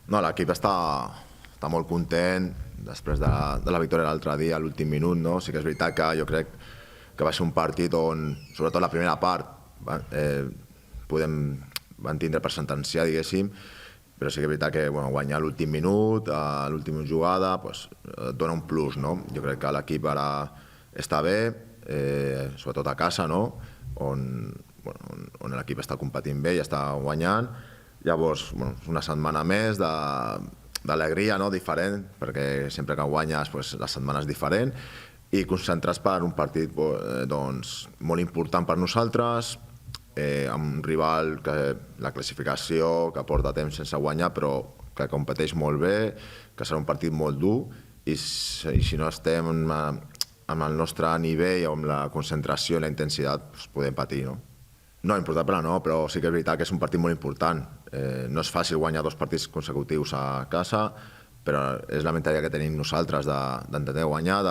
No, l'equip està molt content després de la victòria l'altre dia, a l'últim minut, no? Sí que és veritat que jo crec que va ser un partit on, sobretot la primera part, van tindre per sentenciar, diguéssim, però sí que és veritat que guanyar a l'últim minut, a l'última jugada, et dona un plus, no? Jo crec que l'equip ara està bé, sobretot a casa, no? On l'equip està competint bé i està guanyant. Llavors, una setmana més d'alegria, diferent, perquè sempre que guanyes la setmana és diferent, i concentrats per un partit molt important per nosaltres, amb un rival que la classificació, que porta temps sense guanyar, però que competeix molt bé, que serà un partit molt dur, i si no estem amb el nostre nivell o amb la concentració i la intensitat, podem patir, no? No, importable no, però sí que és veritat que és un partit molt important. No és fàcil guanyar 2 partits consecutius a casa, però és la mentalitat que tenim nosaltres d'intentar guanyar,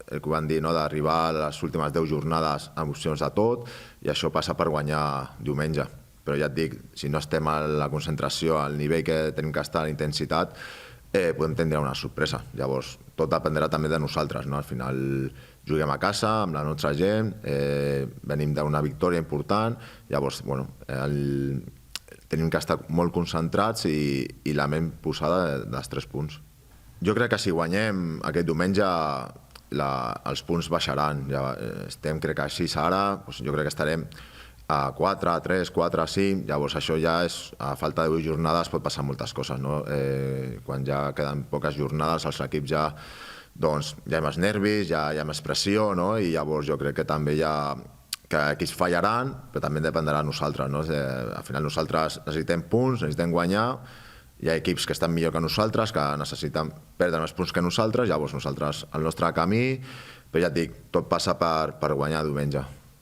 el que van dir, d'arribar a les últimes 10 jornades amb opcions de tot, i això passa per guanyar diumenge. Però ja et dic, si no estem a la concentració, al nivell que tenim que estar, a la intensitat, podem tindre una sorpresa. Llavors, tot dependrà també de nosaltres. Al final juguem a casa, amb la nostra gent, venim d'una victòria important, llavors tenim que estar molt concentrats i la ment posada dels 3 punts. Jo crec que si guanyem aquest diumenge els punts baixaran. Estem, crec que a 6 ara, jo crec que estarem a 4, a 3, 4, a 5, llavors això ja és, a falta de 8 jornades pot passar moltes coses, no? Quan ja queden poques jornades, els equips ja hi ha més nervis, ja hi ha més pressió, no? I llavors jo crec que també hi ha que equips fallaran, però també dependrà de nosaltres, no? Al final nosaltres necessitem punts, necessitem guanyar, hi ha equips que estan millor que nosaltres, que necessiten perdre més punts que nosaltres, llavors nosaltres el nostre camí, però ja et dic, tot passa per guanyar diumenge.